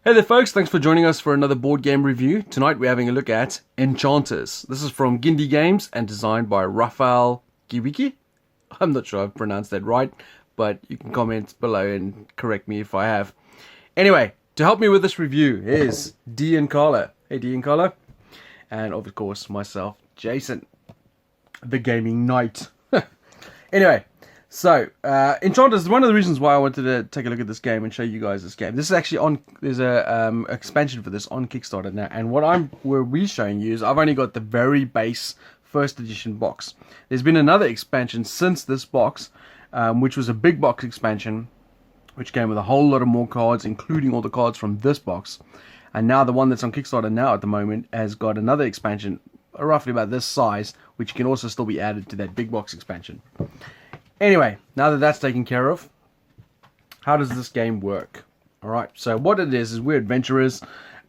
Hey there folks, thanks for joining us for another board game review. Tonight we're having a look at Enchanters. This is from Gindi Games and designed by Rafael Kiwiki. I'm not sure I've pronounced that right, but you can comment below and correct me if I have. Anyway, to help me with this review is D and Carla. Hey D and Carla. And of course myself, Jason, the gaming knight. Anyway, so, Enchanters is one of the reasons why I wanted to take a look at this game and show you guys this game. This is actually on, there's a expansion for this on Kickstarter now, and what we're showing you is I've only got the very base first edition box. There's been another expansion since this box, which was a big box expansion, which came with a whole lot of more cards, including all the cards from this box. And now the one that's on Kickstarter now at the moment has got another expansion, roughly about this size, which can also still be added to that big box expansion. Anyway, now that that's taken care of, how does this game work? Alright, so what it is we're adventurers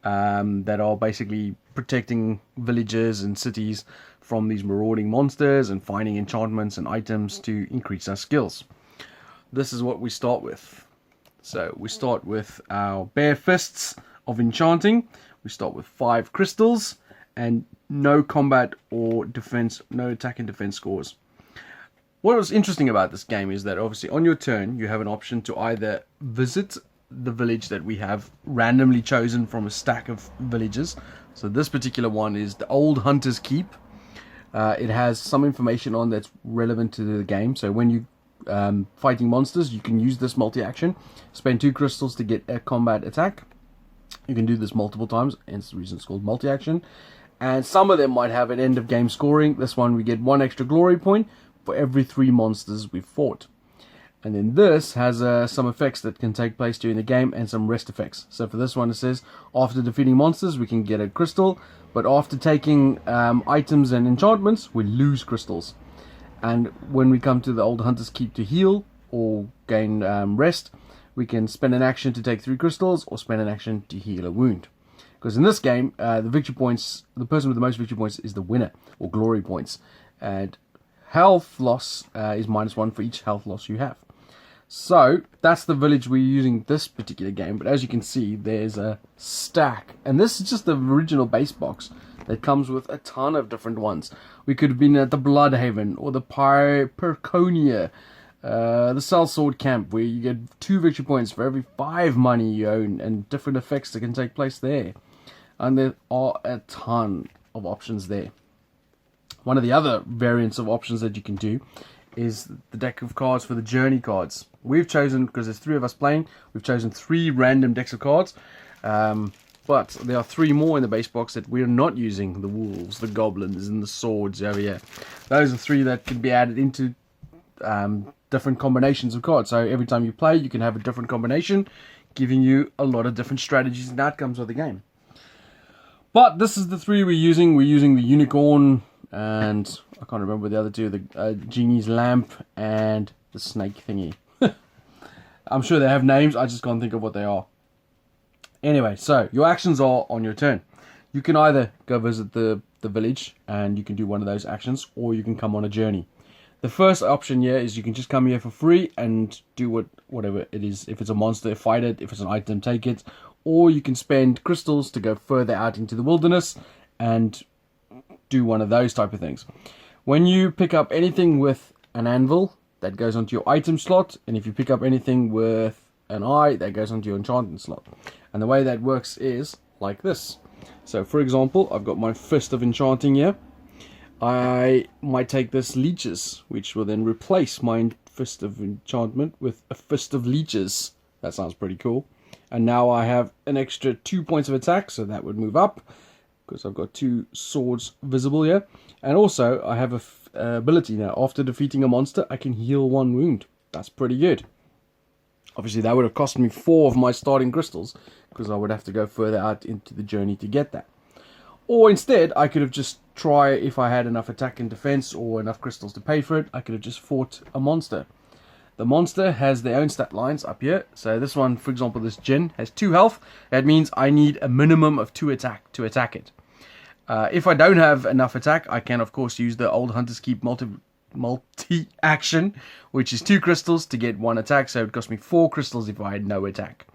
that are basically protecting villages and cities from these marauding monsters and finding enchantments and items to increase our skills. This is what we start with. So we start with our bare fists of enchanting. We start with 5 crystals and no combat or defense, no attack and defense scores. What was interesting about this game is that obviously on your turn you have an option to either visit the village that we have randomly chosen from a stack of villages. So this particular one is the Old Hunter's Keep. It has some information on that's relevant to the game. So when you fighting monsters, you can use this multi-action. Spend 2 crystals to get a combat attack. You can do this multiple times, hence the reason it's called multi-action. And some of them might have an end of game scoring. This one we get 1 extra glory point for every 3 monsters we've fought. And then this has some effects that can take place during the game and some rest effects. So for this one it says, after defeating monsters we can get a crystal, but after taking items and enchantments we lose crystals. And when we come to the Old Hunter's Keep to heal or gain rest, we can spend an action to take 3 crystals or spend an action to heal a wound. Because in this game, the victory points, the person with the most victory points is the winner, or glory points. And health loss is -1 for each health loss you have. So that's the village we're using this particular game. But as you can see, there's a stack, and this is just the original base box that comes with a ton of different ones. We could have been at the Bloodhaven or the Perconia, the Sellsword Camp, where you get 2 victory points for every 5 money you own, and different effects that can take place there. And there are a ton of options there. One of the other variants of options that you can do is the deck of cards for the journey cards. We've chosen, because there's 3 of us playing, we've chosen 3 random decks of cards. But there are 3 more in the base box that we're not using. The wolves, the goblins, and the swords over here. Those are 3 that can be added into different combinations of cards. So every time you play, you can have a different combination, giving you a lot of different strategies and outcomes of the game. But this is the 3 we're using. We're using the unicorn, and I can't remember the other 2, the genie's lamp and the snake thingy. I'm sure they have names, I just can't think of what they are. Anyway, so your actions are on your turn. You can either go visit the village and you can do one of those actions, or you can come on a journey. The first option here is you can just come here for free and do whatever it is. If it's a monster, fight it. If it's an item, take it. Or you can spend crystals to go further out into the wilderness and do one of those type of things. When you pick up anything with an anvil, that goes onto your item slot, and if you pick up anything with an eye, that goes onto your enchantment slot. And the way that works is like this. So for example, I've got my Fist of Enchanting here. I might take this Leeches, which will then replace my Fist of Enchantment with a Fist of Leeches. That sounds pretty cool. And now I have an extra 2 points of attack, so that would move up, because I've got 2 swords visible here. And also, I have a ability now. After defeating a monster, I can heal 1 wound. That's pretty good. Obviously, that would have cost me 4 of my starting crystals, because I would have to go further out into the journey to get that. Or instead, I could have just tried, if I had enough attack and defense or enough crystals to pay for it, I could have just fought a monster. The monster has their own stat lines up here. So this one, for example, this Jinn has 2 health. That means I need a minimum of 2 attack to attack it. If I don't have enough attack, I can of course use the Old Hunter's Keep multi-action, which is 2 crystals to get 1 attack. So it would cost me 4 crystals if I had no attack.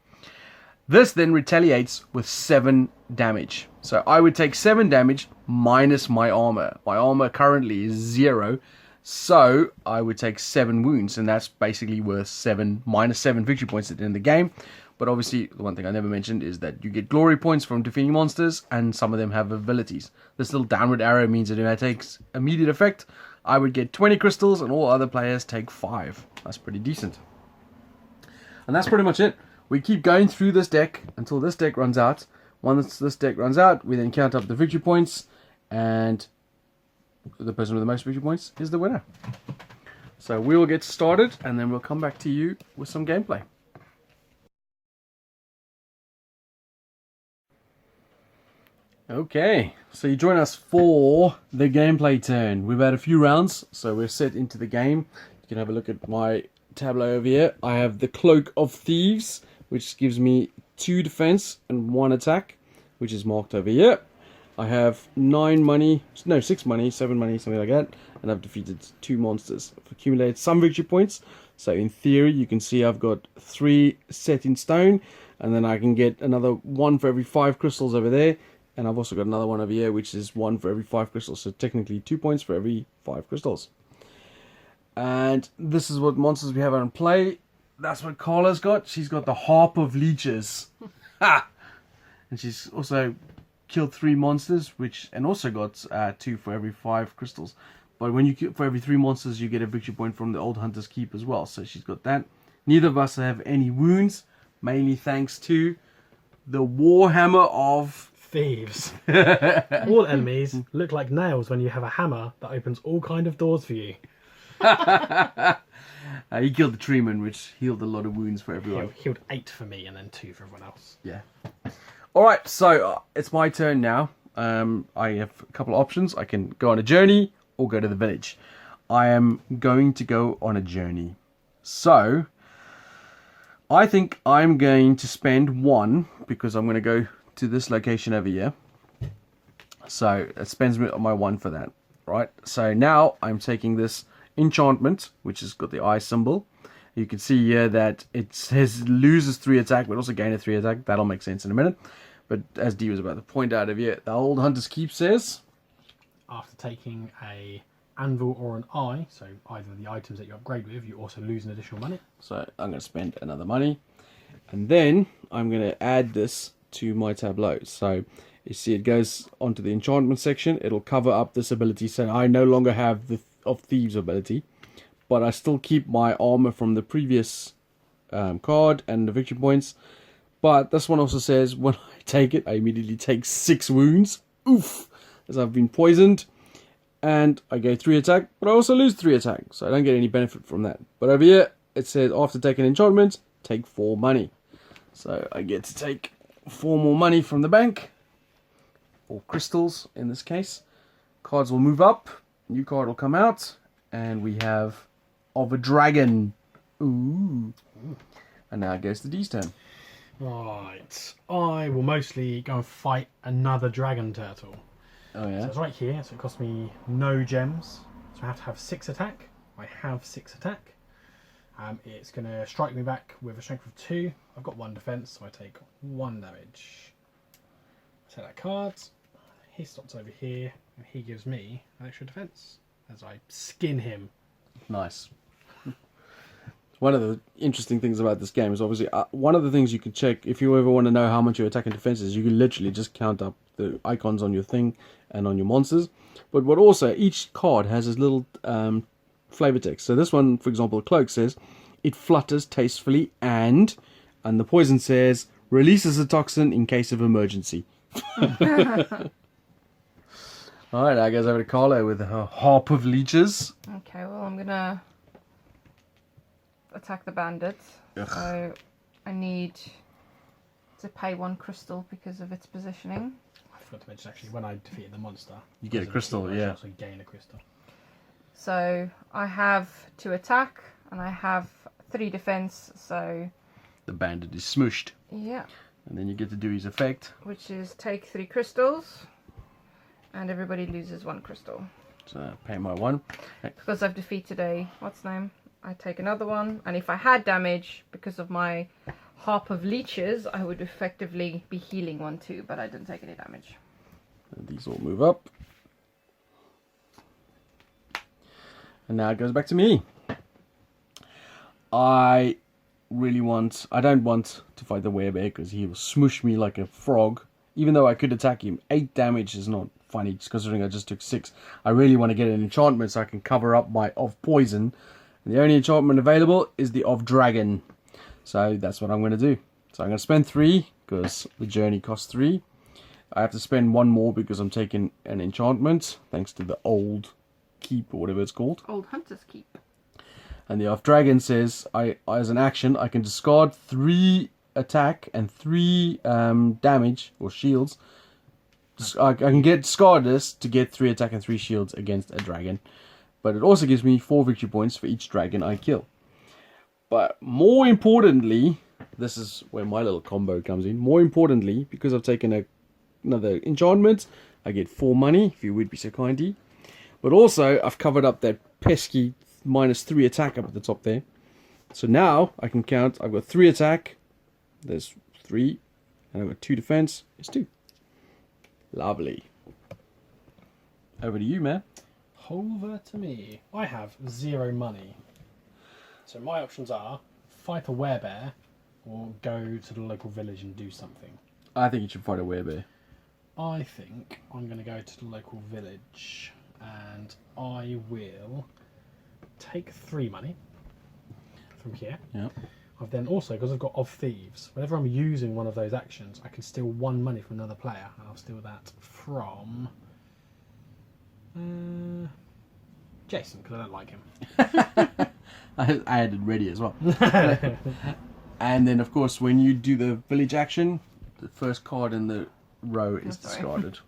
This then retaliates with 7 damage. So I would take 7 damage minus my armor. My armor currently is 0. So I would take 7 wounds. And that's basically worth minus 7 victory points at the end of the game. But obviously, the one thing I never mentioned is that you get glory points from defeating monsters. And some of them have abilities. This little downward arrow means that if that takes immediate effect, I would get 20 crystals and all other players take 5. That's pretty decent. And that's pretty much it. We keep going through this deck until this deck runs out. Once this deck runs out, we then count up the victory points, and the person with the most victory points is the winner. So we will get started, and then we'll come back to you with some gameplay. Okay, so you join us for the gameplay turn. We've had a few rounds, so we're set into the game. You can have a look at my tableau over here. I have the Cloak of Thieves, which gives me 2 defense and 1 attack, which is marked over here. I have 6 money, 7 money, something like that, and I've defeated 2 monsters. I've accumulated some victory points, so in theory you can see I've got 3 set in stone, and then I can get another 1 for every 5 crystals over there, and I've also got another one over here, which is 1 for every 5 crystals, so technically 2 points for every 5 crystals. And this is what monsters we have on play. That's what Carla's got. She's got the Harp of Leeches. Ha! And she's also killed 3 monsters, and also got 2 for every 5 crystals. But when you kill for every 3 monsters, you get a victory point from the Old Hunter's Keep as well. So she's got that. Neither of us have any wounds, mainly thanks to the Warhammer of Thieves. All enemies look like nails when you have a hammer that opens all kind of doors for you. He killed the treeman, which healed a lot of wounds for everyone. Healed 8 for me and then 2 for everyone else. Yeah. Alright, so it's my turn now. I have a couple of options. I can go on a journey or go to the village. I am going to go on a journey. So, I think I'm going to spend 1, because I'm going to go to this location over here. So, it spends me my 1 for that. Right? So now I'm taking this enchantment, which has got the eye symbol. You can see here that it says loses 3 attack, but also gain a 3 attack. That'll make sense in a minute. But as Dee was about to point out of here, the Old Hunter's Keep says, after taking a anvil or an eye, so either the items that you upgrade with, you also lose an additional money. So I'm going to spend another money. And then I'm going to add this to my tableau. So you see it goes onto the enchantment section. It'll cover up this ability. So I no longer have the of Thieves ability, but I still keep my armor from the previous card and the victory points. But this one also says when I take it, I immediately take 6 wounds. Oof! As I've been poisoned. And I get 3 attack, but I also lose 3 attack. So I don't get any benefit from that. But over here, it says after taking enchantment, take 4 money. So I get to take 4 more money from the bank. Or crystals in this case. Cards will move up. New card will come out. And we have of a dragon. Ooh. And now it goes to Dee's turn. Right. I will mostly go and fight another dragon turtle. Oh yeah. So it's right here, so it costs me no gems. So I have to have 6 attack. I have 6 attack. It's going to strike me back with a strength of 2. I've got 1 defense, so I take 1 damage. I take that card. He stops over here, and he gives me an extra defense as I skin him. Nice. One of the interesting things about this game is obviously one of the things you can check if you ever want to know how much your attack and defense is. You can literally just count up the icons on your thing and on your monsters. But what also, each card has this little flavor text. So this one, for example, the cloak says, it flutters tastefully and the poison says, releases a toxin in case of emergency. Alright, I goes over to Carlo with her Harp of Leeches. Okay, well I'm gonna attack the bandits. Ugh. So I need to pay 1 crystal because of its positioning. I forgot to mention actually, when I defeated the monster, You get a crystal, yeah. I also gain a crystal. So I have 2 attack and I have 3 defense, so The bandit is smooshed. yeah, And then you get to do his effect. which is take 3 crystals and everybody loses 1 crystal. So pay my 1. Because I've defeated a, what's name? I take another one, and if I had damage, because of my Harp of Leeches, I would effectively be healing 1/2, but I didn't take any damage. And these all move up. And now it goes back to me. I don't want to fight the werebear because he will smoosh me like a frog. Even though I could attack him, 8 damage is not funny, just considering I just took 6. I really want to get an enchantment so I can cover up my of poison. And the only enchantment available is the of dragon. So that's what I'm going to do. So I'm going to spend 3 because the journey costs 3. I have to spend 1 more because I'm taking an enchantment thanks to the old keep or whatever it's called. Old Hunter's Keep. And the Off Dragon says, as an action, I can discard 3 attack and 3 damage or shields. I can get discard this to get 3 attack and 3 shields against a dragon. But it also gives me 4 victory points for each dragon I kill. But more importantly, this is where my little combo comes in. More importantly, because I've taken another enchantment, I get 4 money, if you would be so kindy. But also, I've covered up that pesky -3 attack up at the top there. So now I can count. I've got 3 attack. There's 3. And I've got 2 defense. It's 2. Lovely. Over to you, man. Over to me. I have 0 money. So my options are fight a werebear or go to the local village and do something. I think you should fight a werebear. I think I'm going to go to the local village and I will take 3 money from here. Yeah. I've then also, because I've got of thieves, whenever I'm using one of those actions, I can steal 1 money from another player, and I'll steal that from Jason, because I don't like him. I had it ready as well. And then, of course, when you do the village action, the first card in the row is discarded.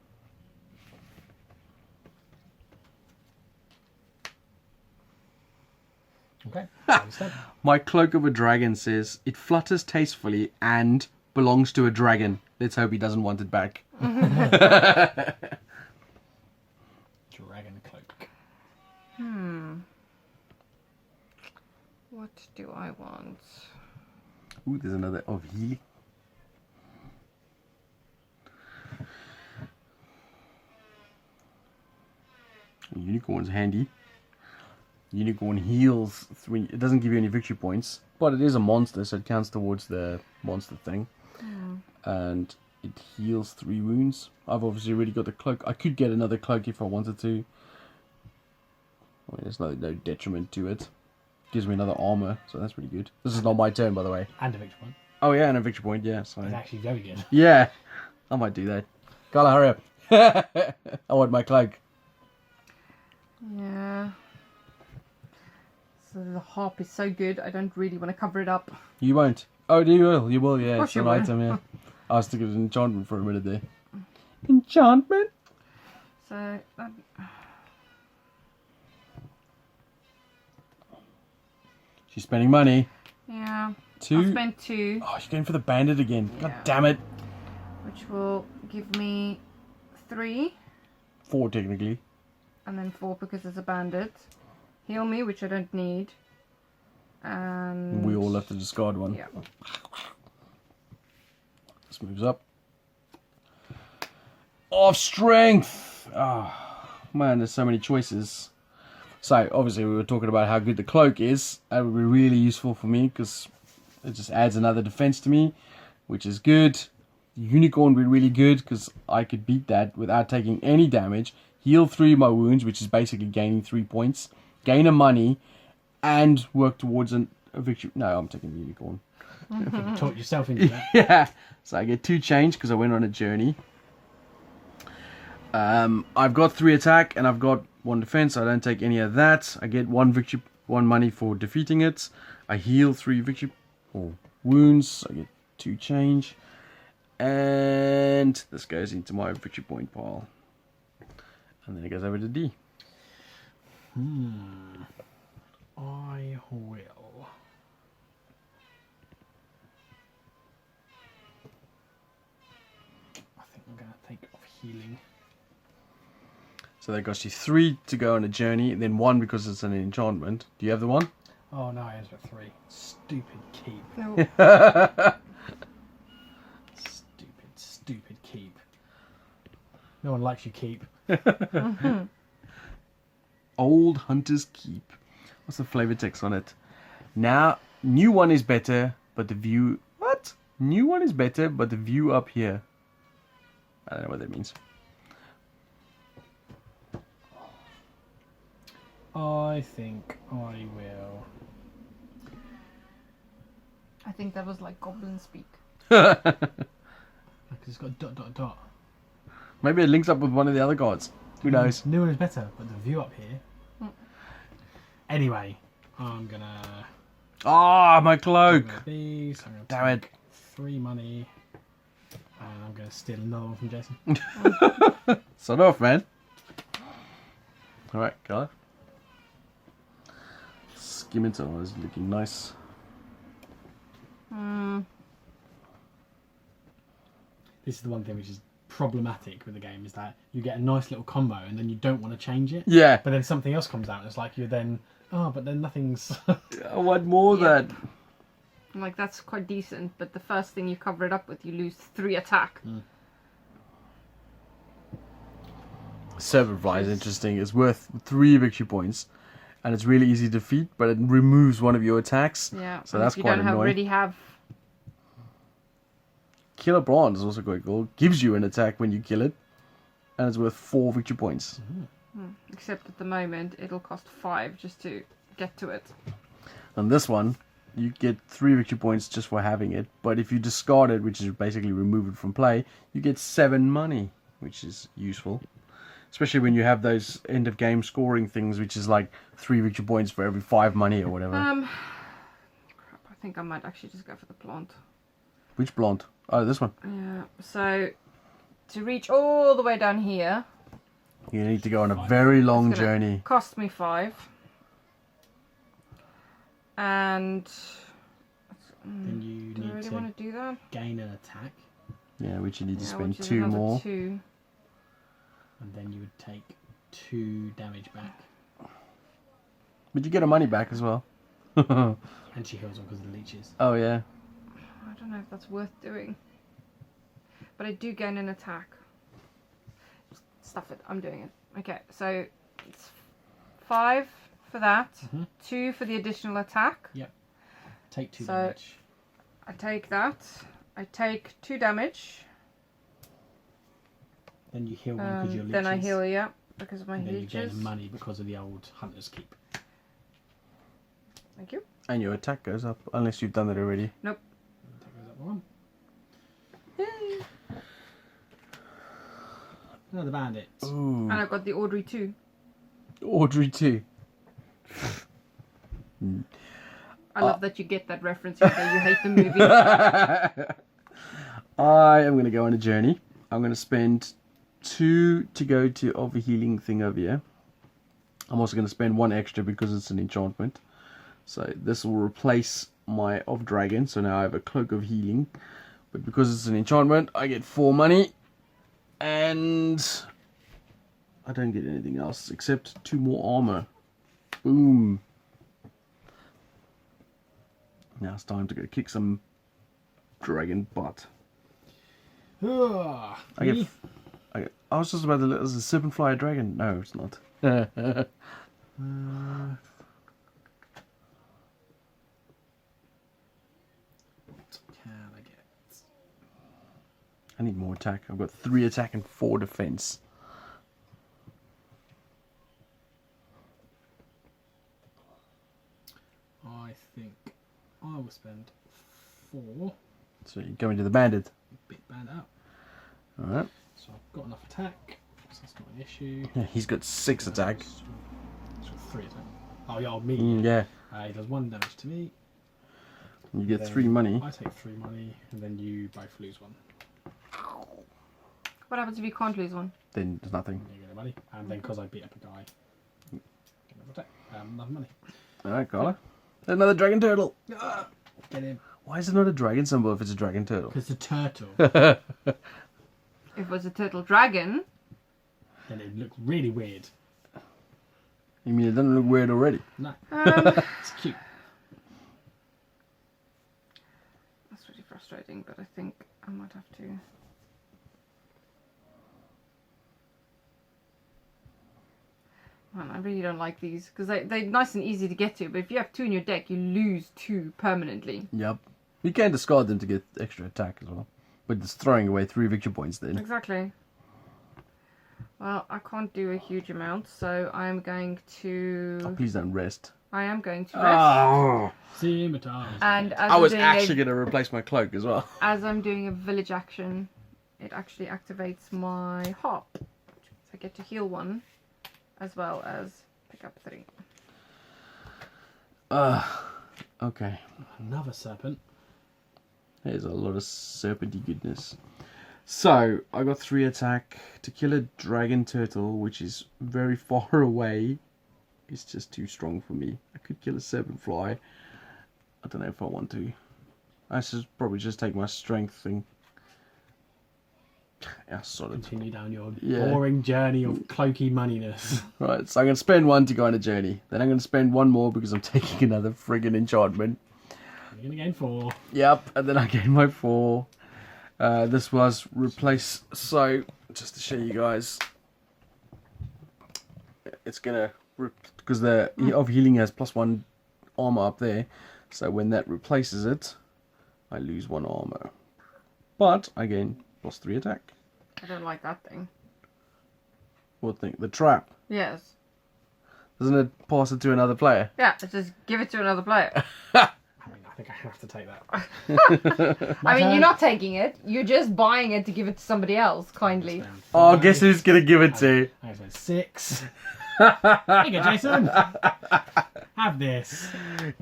Okay. My Cloak of a Dragon says, it flutters tastefully and belongs to a dragon. Let's hope he doesn't want it back. Dragon cloak. What do I want? Ooh, there's another of healing. Unicorn's handy. Unicorn heals. It doesn't give you any victory points, but it is a monster, so it counts towards the monster thing. And it heals 3 wounds. I've obviously already got the cloak. I could get another cloak if I wanted to. I mean, there's no detriment to it. Gives me another armor, so that's pretty good. This is not my turn, by the way. And a victory point. Oh yeah, and a victory point, yeah. So. It's actually very good. Yeah, I might do that. Carla, hurry up. I want my cloak. Yeah. So the harp is so good, I don't really want to cover it up. You won't. Oh, you will. You will, yeah. Of course It's you an will. item, yeah. I was thinking of an enchantment for a minute there. Enchantment? So that... She's spending money. Yeah. 2. I'll spend 2. Oh, she's going for the bandit again. God Yeah. damn it. Which will give me 3. 4 technically. And then 4 because there's a bandit. Heal me, which I don't need. And... We all have to discard one. Yeah. This moves up. Of strength! Oh, man, there's so many choices. So, obviously, we were talking about how good the cloak is. That would be really useful for me because it just adds another defense to me, which is good. The unicorn would be really good because I could beat that without taking any damage. Heal 3 of my wounds, which is basically gaining 3 points. Gain a money and work towards a victory. No, I'm taking the unicorn. You talked yourself into that. Yeah. So I get 2 change because I went on a journey. I've got 3 attack and I've got 1 defense. I don't take any of that. I get 1 victory, 1 money for defeating it. I heal 3 victory or wounds. I get 2 change. And this goes into my victory point pile. And then it goes over to D. I will. I think I'm going to take off healing. So that costs you 3 to go on a journey, and then 1 because it's an enchantment. Do you have the 1? Oh no, I enter at 3. Stupid keep. No. Stupid keep. No one likes you, keep. Old Hunter's Keep. What's the flavor text on it? Now, new one is better, but the view... What? New one is better, but the view up here. I don't know what that means. I think I will. I think that was like goblin speak. Because it's got dot dot dot. Maybe it links up with one of the other cards. Who knows? New one is better, but the view up here. Anyway, I'm gonna. Ah, my cloak! These. I'm gonna Damn take 3 money, and I'm gonna steal another one from Jason. Start off, man. Alright, go. Skimmitor is looking nice. This is the one thing which is problematic with the game, is that you get a nice little combo and then you don't want to change it. Yeah. But then something else comes out and it's like you're then, but then nothing's... I want more of that. I'm like, that's quite decent, but the first thing you cover it up with, you lose 3 attack. Serpentfly is interesting. It's worth 3 victory points. And it's really easy to defeat, but it removes one of your attacks. Yeah, So that's if you quite don't annoying. already have... Killer Bronze is also quite cool. Gives you an attack when you kill it. And it's worth 4 victory points. Except at the moment, it'll cost 5 just to get to it. And this one, you get 3 victory points just for having it. But if you discard it, which is basically remove it from play, you get 7 money, which is useful. Especially when you have those end of game scoring things, which is like 3 victory points for every 5 money or whatever. Crap, I think I might actually just go for the plant. Which blonde? Oh, this one. Yeah, so to reach all the way down here, You need to go on a very long it's gonna journey. cost me 5. And Then you do I need really to want to do that? gain an attack, Yeah, which you need to Yeah, spend which is 2 another more. 2. and then you would take 2 damage back. But you get a money back as well. And she heals on because of the leeches. Oh, yeah. I don't know if that's worth doing. But I do gain an attack. Stuff it, I'm doing it. Okay, so it's 5 for that, 2 for the additional attack. Take 2 So- damage. I take that. I take 2 damage. Then you heal one because you're leeches. Then I heal, yeah, because of my And then you gain leeches. money because of the old Hunter's Keep. Thank you. And your attack goes up, unless you've done that already. That goes up 1. Yay! Another bandit. Ooh. And I've got the Audrey too. Audrey too. I love that you get that reference, even though you hate the movie. I am going to go on a journey. I'm going to spend 2 to go to overhealing thing over here. I'm also going to spend 1 extra because it's an enchantment. So this will replace my of dragon. So now I have a cloak of healing. But because it's an enchantment, I get 4 money. And I don't get anything else except 2 more armor. Boom. Now it's time to go kick some dragon butt. Ugh, I me? was just about to look. Is a serpentfly a dragon? No, it's not. What can I get? I need more attack. I've got 3 attack and 4 defense. I think I will spend 4. So you're going to the bandit. Big bandit out. Alright. So I've got enough attack, so that's not an issue. Yeah, he's got 6 attack. He's got 3 attack. Oh yeah, me. Yeah. He does 1 damage to me. You get Then 3 money. I take 3 money, and then you both lose 1. What happens if you can't lose 1? Then there's nothing. You get money, and then because I beat up a guy, get another attack, enough money. Alright, Carla. Another dragon turtle. Get him. Why is it not a dragon symbol if it's a dragon turtle? Because the turtle, If it was a turtle dragon, then it looked really weird. You mean it doesn't look weird already? No, um, it's cute. That's really frustrating, but I think I might have to. Man, I really don't like these because they're nice and easy to get to, but if you have 2 in your deck, you lose 2 permanently. Yep. You can discard them to get extra attack as well. But it's throwing away 3 victory points then. Exactly. Well, I can't do a huge amount, so I'm going to... Oh, please don't rest. I am going to rest. Oh. Scimitars. And as I was I'm doing actually going to replace my cloak as well. as I'm doing a village action, it actually activates my harp. So I get to heal 1, as well as pick up 3. Okay. Another serpent. There's a lot of serpenty goodness. So, I got 3 attack to kill a dragon turtle, which is very far away. It's just too strong for me. I could kill a serpent fly. I don't know if I want to. I should probably just take my strength thing. Yeah, solid. Continue down your Yeah. boring journey of cloaky moneyness. Right, so I'm going to spend 1 to go on a journey. Then I'm going to spend 1 more because I'm taking another friggin' enchantment. You're going to gain 4. Yep, and then I gain my 4. This was replace. So, just to show you guys, it's gonna because the of healing has +1 armor up there. So when that replaces it, I lose 1 armor, but I gain +3 attack. I don't like that thing. What thing? The trap. Yes. Doesn't it pass it to another player? Yeah, just give it to another player. I mean, I think I have to take that. I mean, you're not taking it. You're just buying it to give it to somebody else, kindly. Oh, guess who's gonna give it to? I spent 6. Here you go, Jason. Have this.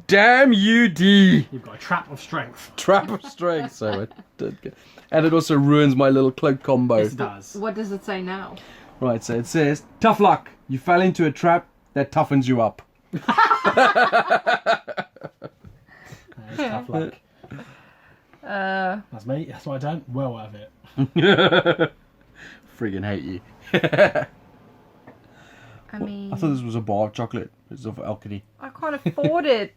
Damn you, D! You've got a trap of strength. Trap of strength. So I did get, and it also ruins my little cloak combo. Yes, it does. What does it say now? Right, so it says, tough luck. You fell into a trap that toughens you up. It's tough luck. That's me. That's what I done. Well worth it. Friggin' hate you. I mean, I thought this was a bar of chocolate. It's of alchemy. I can't afford it.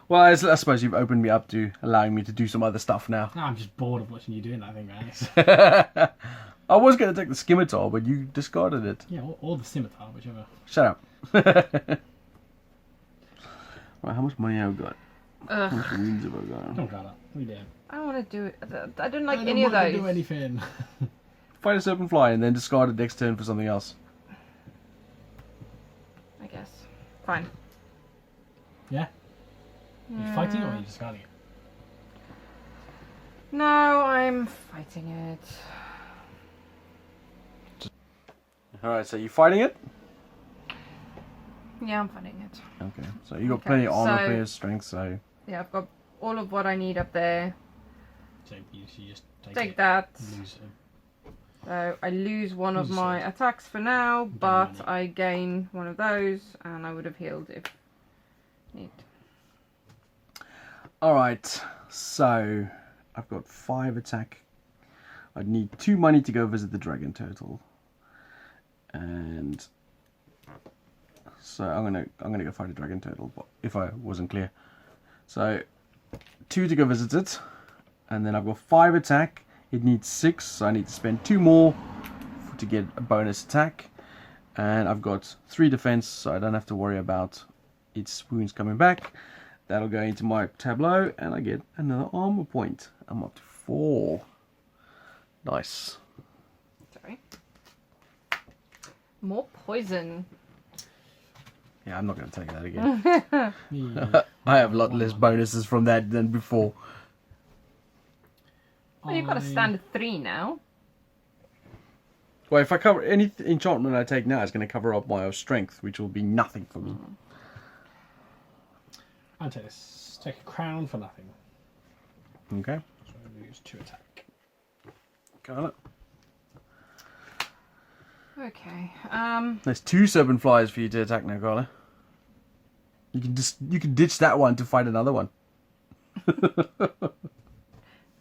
Well, I suppose you've opened me up to allowing me to do some other stuff now. No, I'm just bored of watching you doing that thing, guys. I was going to take the scimitar, but you discarded it. Yeah, or the scimitar, whichever. Shut up. Right, how much money have I got? How Ugh, much wounds have I got? Don't got that. We did. I don't want to do it. I don't like I don't any of want to those. do anything. Fight a serpent fly and then discard it next turn for something else. I guess. Fine. Yeah? Are you fighting it or are you discarding it? No, I'm fighting it. Alright, so you fighting it? Yeah, I'm fighting it. Okay, so you got Okay, plenty of armor, so- plenty of strength, so... Yeah, I've got all of what I need up there. So you just take Take it, that. lose it. So I lose one of Lose my it. attacks for now, but money. I gain one of those, and I would have healed if need. Alright, so I've got 5 attack. I'd need 2 money to go visit the dragon turtle. And so I'm gonna go fight a dragon turtle, if I wasn't clear. So 2 to go visit it, and then I've got 5 attack. It needs 6, so I need to spend 2 more to get a bonus attack. And I've got 3 defense, so I don't have to worry about its wounds coming back. That'll go into my tableau, and I get another armor point. I'm up to 4. Nice. Sorry. More poison. Yeah, I'm not going to take that again. Yeah. I have a lot less bonuses from that than before. Well, you've got a standard 3 now. Well, if I cover any enchantment I take now, it's going to cover up my strength, which will be nothing for me. I'll take this. Take a crown for nothing. Okay. So I lose 2 attack. Got it. Okay. There's 2 serpent flies for you to attack now, Carla. You can ditch that one to fight another one.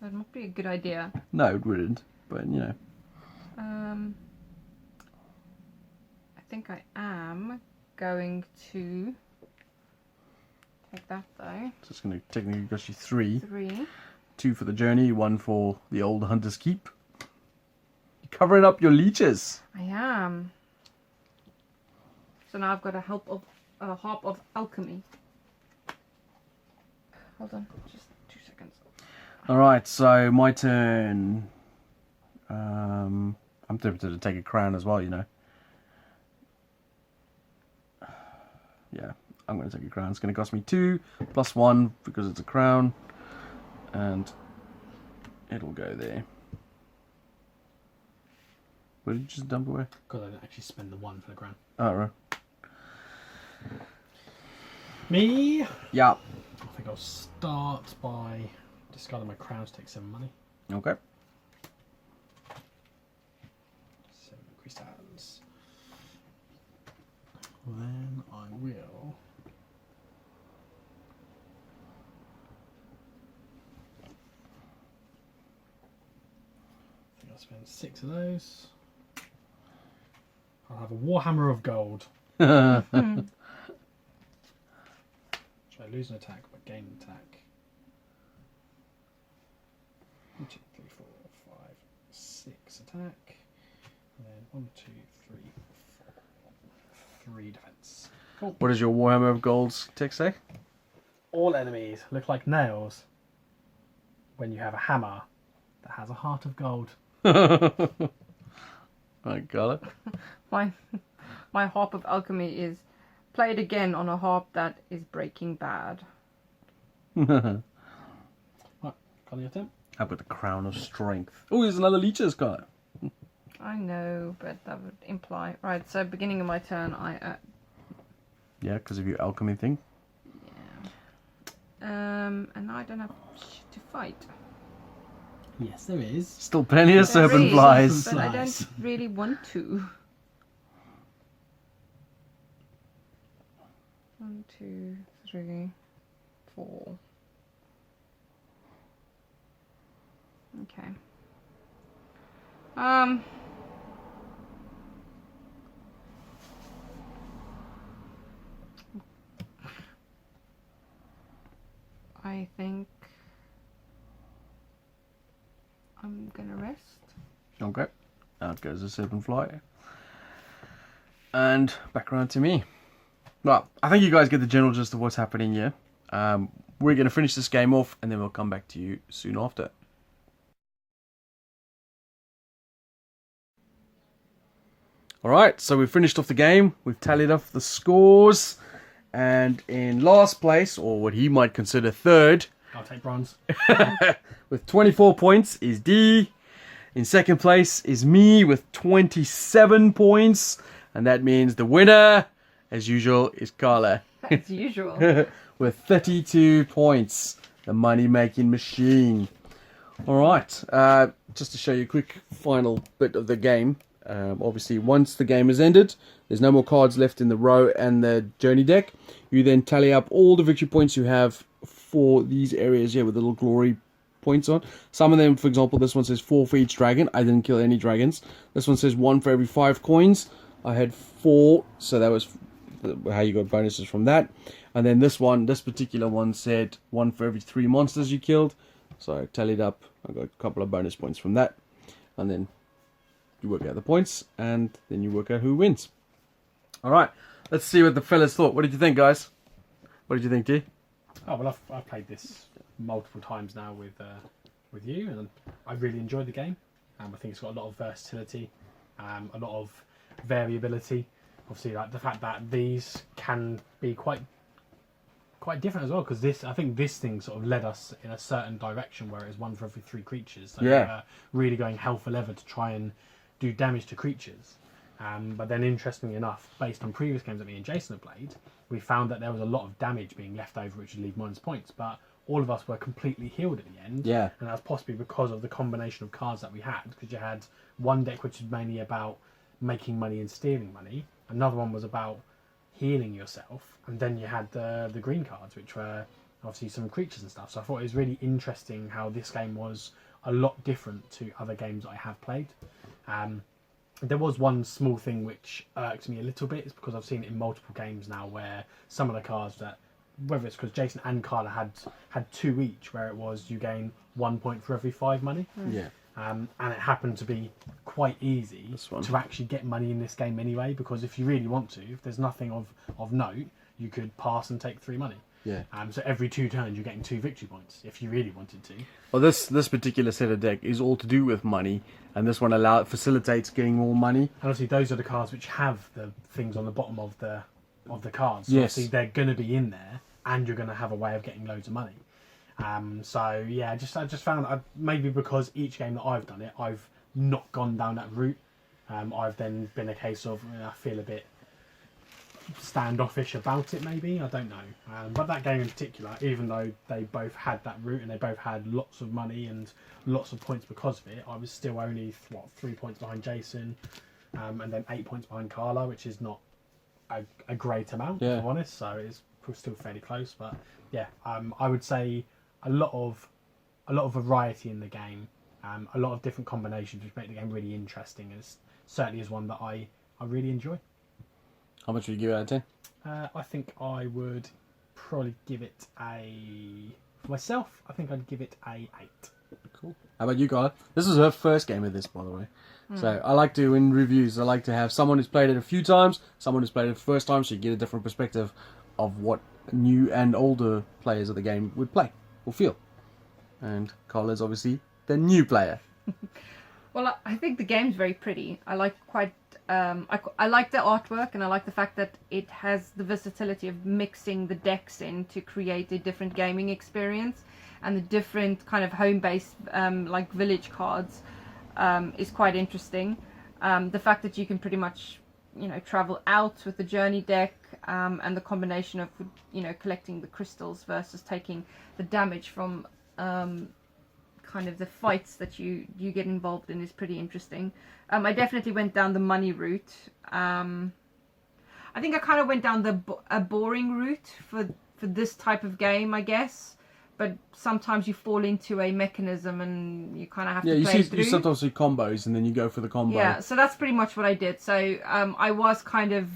That might be a good idea. No, it wouldn't. But you know. I think I am going to Take that though. So it's going to technically cost you 3. 3. 2 for the journey, 1 for the old Hunter's Keep. You're covering up your leeches. I am. So now I've got a harp of alchemy. Hold on, just 2 seconds. Alright, so my turn. I'm tempted to take a crown as well, you know. Yeah, I'm going to take a crown. It's going to cost me 2 plus 1 because it's a crown. And it'll go there. Where did you just dump away? Because I didn't actually spend the 1 for the crown. Oh, right. Me? Yeah. I think I'll start by discarding my crown to take 7 money. Okay. 7 crystals. Then I will. I think I'll spend 6 of those. I'll have a Warhammer of Gold. So I lose an attack but gain an attack. 1, 2, 3, 4, 5, 6 attack. And then 1, 2, 3, 4, 3 defense. Cool. What does your Warhammer of Gold's text say? All enemies look like nails when you have a hammer that has a heart of gold. I got it. My harp of alchemy is played again on a harp that is breaking bad. Right, Colin, your turn. How about the Crown of Strength? Oh, there's another Leeches card. I know, but that would imply... Right, so beginning of my turn, Yeah, because of your alchemy thing. yeah. And I don't have shit to fight. Yes, there is. Still plenty of There serpent is, flies. But I don't really want to. 1, 2, 3, 4. Okay. I think I'm gonna rest. Okay. Out goes the serpent fly. And back around to me. Well, I think you guys get the general gist of what's happening here. We're going to finish this game off and then we'll come back to you soon after. Alright, so we've finished off the game. We've tallied off the scores. And in last place, or what he might consider third, I'll take bronze. with 24 points is D. In second place is me with 27 points. And that means the winner, as usual, is Carla. As usual. With 32 points. The money-making machine. Alright, just to show you a quick final bit of the game. Obviously, once the game has ended, there's no more cards left in the row and the journey deck. You then tally up all the victory points you have for these areas here with the little glory points on. Some of them, for example, this one says 4 for each dragon. I didn't kill any dragons. This one says 1 for every 5 coins. I had 4, so that was how you got bonuses from that. And then this particular one said 1 for every 3 monsters you killed. So I tallied up. I got a couple of bonus points from that. And then you work out the points, and then you work out who wins. Alright, let's see what the fellas thought. What did you think, guys? What did you think, T? Oh, well, I've played this multiple times now with you, and I really enjoyed the game. I think it's got a lot of versatility, a lot of variability. Obviously, like the fact that these can be quite different as well, because I think this thing sort of led us in a certain direction where it was 1 for every 3 creatures. So Yeah. Really going hell for leather to try and do damage to creatures. But then, interestingly enough, based on previous games that me and Jason have played, we found that there was a lot of damage being left over, which would leave minus points. But all of us were completely healed at the end. Yeah. And that's possibly because of the combination of cards that we had. Because you had one deck which was mainly about making money and stealing money. Another one was about healing yourself. And then you had the green cards, which were obviously some creatures and stuff. So I thought it was really interesting how this game was a lot different to other games that I have played. There was one small thing which irks me a little bit. It's because I've seen it in multiple games now where some of the cards that whether it's because Jason and Carla had 2 each, where it was you gain 1 point for every 5 money. Yeah. And it happened to be quite easy to actually get money in this game anyway, because if you really want to, if there's nothing of note, you could pass and take 3 money. Yeah. So every 2 turns you're getting 2 victory points if you really wanted to. Well, this particular set of deck is all to do with money, and this one facilitates getting more money. And obviously those are the cards which have the things on the bottom of the cards. So Yes. obviously they're going to be in there, and you're going to have a way of getting loads of money. So yeah, I just found maybe because each game that I've done it, I've not gone down that route. I've then been a case of I feel a bit standoffish about it, maybe, I don't know. But that game in particular, even though they both had that route and they both had lots of money and lots of points because of it, I was still only 3 points behind Jason, and then 8 points behind Carla, which is not a great amount, if I'm honest. So it's still fairly close. But yeah, I would say a lot of variety in the game, a lot of different combinations, which make the game really interesting. And it certainly is one that I really enjoy. How much would you give it out of 10? I think I would probably give it for myself, I think I'd give it a 8. Cool. How about you, Carla? This is her first game of this, by the way. So I like to, in reviews, I like to have someone who's played it a few times, someone who's played it the first time, so you get a different perspective of what new and older players of the game would play or feel. And Carla's obviously the new player. Well, I think the game's very pretty. I like I like the artwork, and I like the fact that it has the versatility of mixing the decks in to create a different gaming experience, and the different kind of home-based like village cards is quite interesting. The fact that you can pretty much travel out with the journey deck, and the combination of collecting the crystals versus taking the damage from kind of the fights that you get involved in is pretty interesting. I definitely went down the money route. I think I kind of went down a boring route for this type of game, I guess. But sometimes you fall into a mechanism and you kind of have to play it through. You sometimes see combos and then you go for the combo. Yeah, so that's pretty much what I did. So I was kind of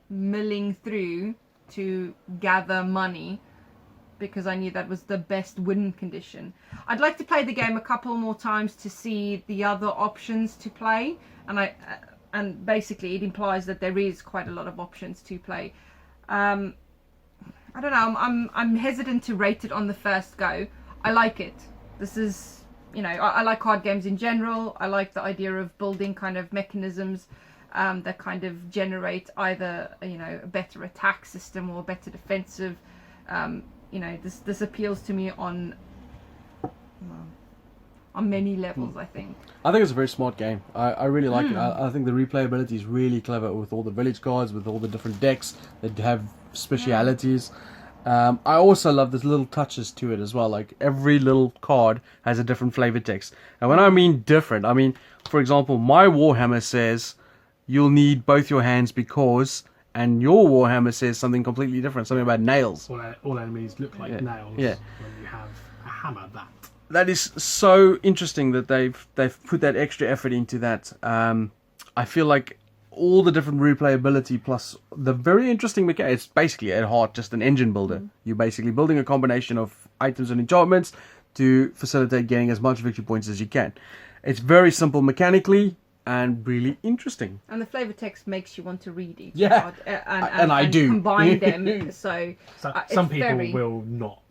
milling through to gather money, because I knew that was the best win condition. I'd like to play the game a couple more times to see the other options to play, and basically it implies that there is quite a lot of options to play. I don't know. I'm hesitant to rate it on the first go. I like it. This is I like card games in general. I like the idea of building kind of mechanisms that kind of generate either a better attack system or a better defensive. This appeals to me on many levels, I think. I think it's a very smart game. I really like it. I think the replayability is really clever with all the village cards, with all the different decks that have specialities. I also love the little touches to it as well. Like every little card has a different flavor text. And when I mean different, I mean, for example, my Warhammer says you'll need both your hands because... And your Warhammer says something completely different, something about nails. All enemies look like nails when you have a hammer. That is so interesting that they've put that extra effort into that. I feel like all the different replayability plus the very interesting mechanic. It's basically at heart just an engine builder. You're basically building a combination of items and enchantments to facilitate getting as much victory points as you can. It's very simple mechanically. And really interesting. And the flavor text makes you want to read each card. And I do. Combine them. So some people will not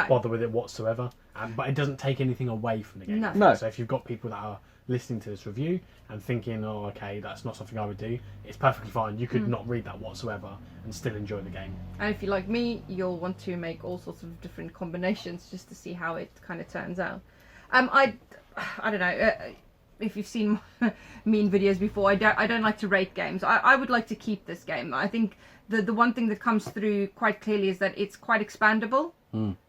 bother with it whatsoever. But it doesn't take anything away from the game. No. So if you've got people that are listening to this review and thinking, oh, okay, that's not something I would do, it's perfectly fine. You could not read that whatsoever and still enjoy the game. And if you're like me, you'll want to make all sorts of different combinations just to see how it kind of turns out. I don't know. If you've seen me in videos before, I don't like to rate games. I would like to keep this game. I think the one thing that comes through quite clearly is that it's quite expandable.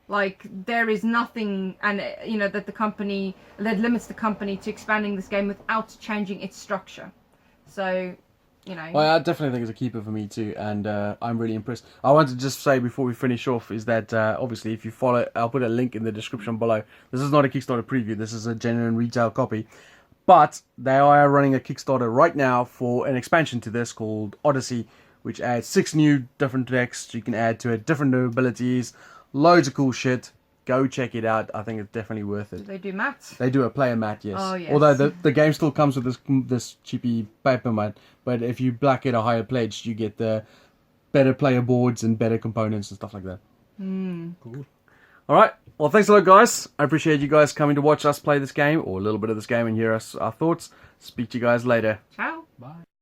Like there is nothing, and that the company that limits the company to expanding this game without changing its structure. So, Well, I definitely think it's a keeper for me too, and I'm really impressed. I want to just say before we finish off is that obviously if you follow, I'll put a link in the description below. This is not a Kickstarter preview. This is a genuine retail copy. But they are running a Kickstarter right now for an expansion to this called Odyssey, which adds 6 new different decks you can add to it, different new abilities, loads of cool shit. Go check it out. I think it's definitely worth Do it. they do mats? They do a player mat, yes. Oh, yes. Although the game still comes with this cheapy paper mat, but if you black it a higher pledge, you get the better player boards and better components and stuff like that. Cool. All right. Well, thanks a lot, guys. I appreciate you guys coming to watch us play this game, or a little bit of this game, and hear our thoughts. Speak to you guys later. Ciao. Bye.